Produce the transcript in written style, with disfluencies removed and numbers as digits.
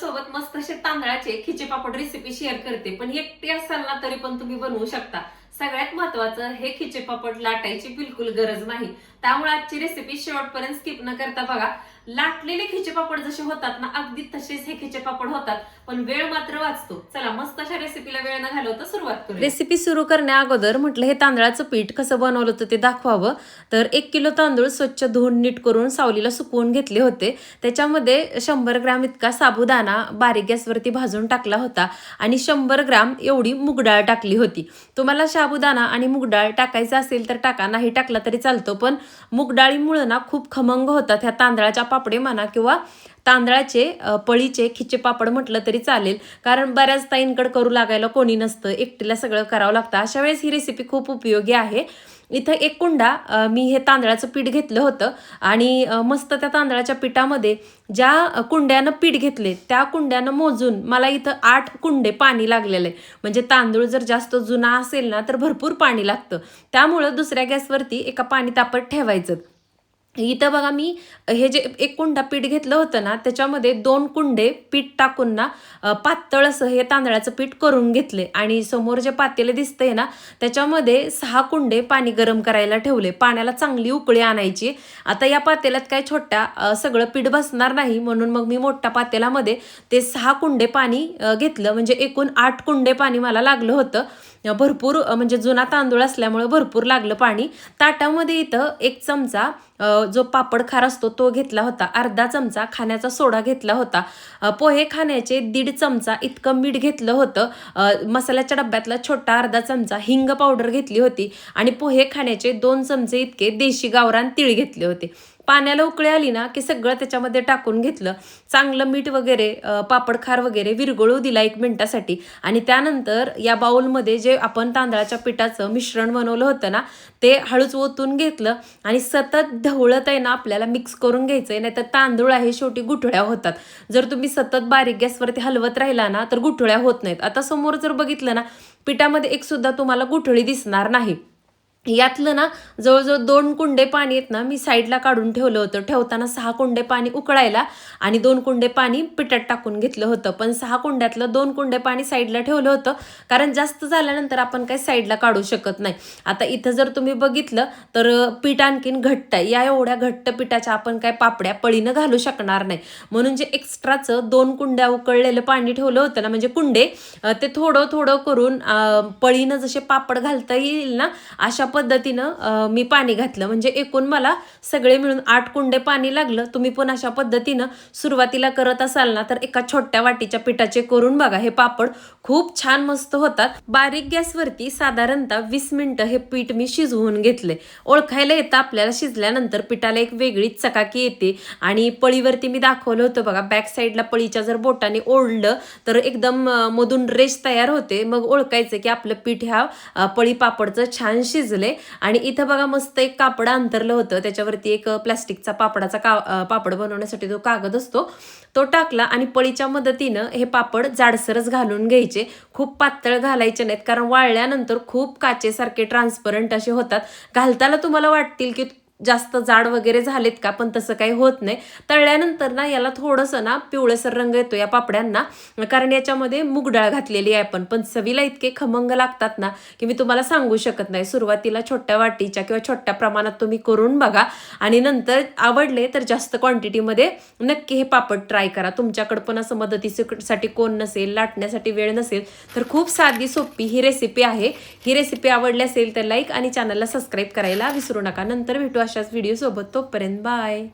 तुमच्यासोबत मस्त असे तांदळाचे खिचे पापड रेसिपी शेअर करते, पण एकटी असाल ना तरी पण तुम्ही बनवू शकता. सगळ्यात महत्वाचं, हे खिचे पापड लाटायची बिलकुल गरज नाही. त्यामुळे आजची रेसिपी शेवटपर्यंत स्किप न करता बघा. लाटलेले खिचे पापड जसे होतात ना, अगदी तसेच हे खिचे पापड होतात, पण वेळ मात्र वाचतो. चला मस्त अशा रेसिपीला वेळ न घालवता सुरुवात करू. रेसिपी सुरू करण्या अगोदर म्हटलं हे तांदळाचं पीठ कसं बनवलं होतं ते दाखवावं. तर 1 किलो तांदूळ स्वच्छ धुवून नीट करून सावलीला सुकवून घेतले होते. त्याच्यामध्ये 100 ग्रॅम इतका साबुदाणा बारीक गॅसवरती भाजून टाकला होता आणि 100 ग्रॅम एवढी मूग डाळ टाकली होती. तुम्हाला साबुदाणा आणि मूग डाळ टाकायचा असेल तर टाका, नाही टाकला तरी चालतो. पण मूग डाळीमुळे ना खूप खमंग होतात ह्या तांदळाच्या पापडे म्हणा किंवा तांदळाचे पळीचे खिचे पापड म्हटलं तरी चालेल. कारण बऱ्याच ताईंकडे करू लागायला कोणी नसतं, एकटीला सगळं करावं लागतं. अशा वेळेस ही रेसिपी खूप उपयोगी आहे. इथं 1 कुंडा मी हे तांदळाचं पीठ घेतलं होतं आणि मस्त त्या तांदळाच्या पिठामध्ये ज्या कुंड्यानं पीठ घेतले त्या कुंड्यानं मोजून मला इथं 8 कुंडे पाणी लागलेलं आहे. म्हणजे तांदूळ जर जास्त जुना असेल ना तर भरपूर पाणी लागतं. त्यामुळं दुसऱ्या गॅसवरती एका पाणी तापत ठेवायचं. इथं बघा, मी हे जे 1 कुंडा पीठ घेतलं होतं ना त्याच्यामध्ये 2 कुंडे पीठ टाकून ना पातळ असं हे तांदळाचं पीठ करून घेतले आणि समोर जे पातेले दिसतंय ना त्याच्यामध्ये 6 कुंडे पाणी गरम करायला ठेवले. पाण्याला चांगली उकळी आणायची. आता या पातेल्यात काय छोट्या सगळं पीठ बसणार नाही, म्हणून मग मी मोठ्या पातेल्यामध्ये ते 6 कुंडे पाणी घेतलं. म्हणजे एकूण 8 कुंडे पाणी मला लागलं होतं. भरपूर म्हणजे जुना तांदूळ असल्यामुळे भरपूर लागलं पाणी. ताटामध्ये इथं 1 चमचा जो पापड खार असतो तो घेतला होता. अर्धा चमचा खाण्याचा सोडा घेतला होता. पोहे खाण्याचे 1.5 चमचा इतकं मीठ घेतलं होतं. मसाल्याच्या डब्यातला छोटा अर्धा चमचा हिंग पावडर घेतली होती आणि पोहे खाण्याचे 2 चमचे इतके देशी गावरान तीळ घेतले होते. पाण्याला उकळी आली ना की सगळं त्याच्यामध्ये टाकून घेतलं. चांगलं मीठ वगैरे पापड खार वगैरे विरघळू दिला 1 मिनिटासाठी आणि त्यानंतर या बाउलमध्ये जे आपण तांदळाच्या पिठाचं मिश्रण बनवलं होतं ना ते हळूच ओतून घेतलं आणि सतत ढवळत आहे ना आपल्याला मिक्स करून घ्यायचंय, नाहीतर तांदूळ आहे शेवटी गुठळ्या होतात. जर तुम्ही सतत बारीक गॅसवरती हलवत राहिला ना तर गुठळ्या होत नाहीत. आता समोर जर बघितलं ना पिठामध्ये एक सुद्धा तुम्हाला गुठळी दिसणार नाही. यातलं ना जवळजवळ 2 कुंडे पाणी आहेत ना मी साईडला काढून ठेवलं होतं. ठेवताना 6 कुंडे पाणी उकळायला आणि 2 कुंडे पाणी पिठात टाकून घेतलं होतं. पण 6 कुंड्यातलं 2 कुंडे पाणी साईडला ठेवलं होतं, कारण जास्त झाल्यानंतर आपण काही साईडला काढू शकत नाही. आता इथं जर तुम्ही बघितलं तर पीठ आणखीन घट्ट आहे. या एवढ्या घट्ट पिठाच्या आपण काय पापड्या पळीनं घालू शकणार नाही. म्हणून जे एक्स्ट्राचं 2 कुंड्या उकळलेलं पाणी ठेवलं होतं ना, म्हणजे कुंडे, ते थोडं थोडं करून पळीनं जसे पापड घालता येईल ना अशा पद्धतीनं मी पाणी घातलं. म्हणजे एकूण मला सगळे मिळून 8 कुंडे पाणी लागलं. तुम्ही पण अशा पद्धतीनं सुरुवातीला करत असाल ना तर एका छोट्या वाटीच्या पिठाचे करून बघा. हे पापड खूप छान मस्त होतात. बारीक गॅसवरती साधारणतः 20 मिनिटं हे पीठ मी शिजवून घेतले. ओळखायला येतं आपल्याला शिजल्यानंतर पिठाला एक वेगळीच चकाकी येते. आणि पळीवरती मी दाखवलं होतं बघा, बॅक साईडला पळीच्या जर बोटाने ओढलं तर एकदम मधून रेष तयार होते. मग ओळखायचं की आपलं पीठ ह्या पळी पापडचं छान शिजलं. आणि इथं बघा मस्त एक कापड अंतरलं होतं. त्याच्यावरती एक प्लास्टिकचा पापडाचा पापड बनवण्यासाठी जो कागद असतो तो टाकला आणि पळीच्या मदतीनं हे पापड जाडसरच घालून घ्यायचे. खूप पातळ घालायचे नाहीत, कारण वाळल्यानंतर खूप काचेसारखे ट्रान्सपरंट असे होतात. घालताना तुम्हाला वाटतील की जास्त जाड वगैरे झालेत का, पण तसं काही होत नाही. तळल्यानंतर ना याला थोडंसं ना पिवळसर रंग येतो या पापड्यांना, कारण याच्यामध्ये मूग डाळ घातलेली आहे आपण. पण चवीला इतके खमंग लागतात ना की मी तुम्हाला सांगू शकत नाही. सुरुवातीला छोट्या वाटीच्या किंवा छोट्या प्रमाणात तुम्ही करून बघा आणि नंतर आवडले तर जास्त क्वांटिटीमध्ये नक्की हे पापड ट्राय करा. तुमच्याकडं पण असं मदतीसाठी कोण नसेल, लाटण्यासाठी वेळ नसेल, तर खूप साधी सोपी ही रेसिपी आहे. ही रेसिपी आवडली असेल तर लाईक आणि चॅनलला सबस्क्राईब करायला विसरू नका. नंतर भेटू अशाच व्हिडिओ सोबत. तोपर्यंत बाय.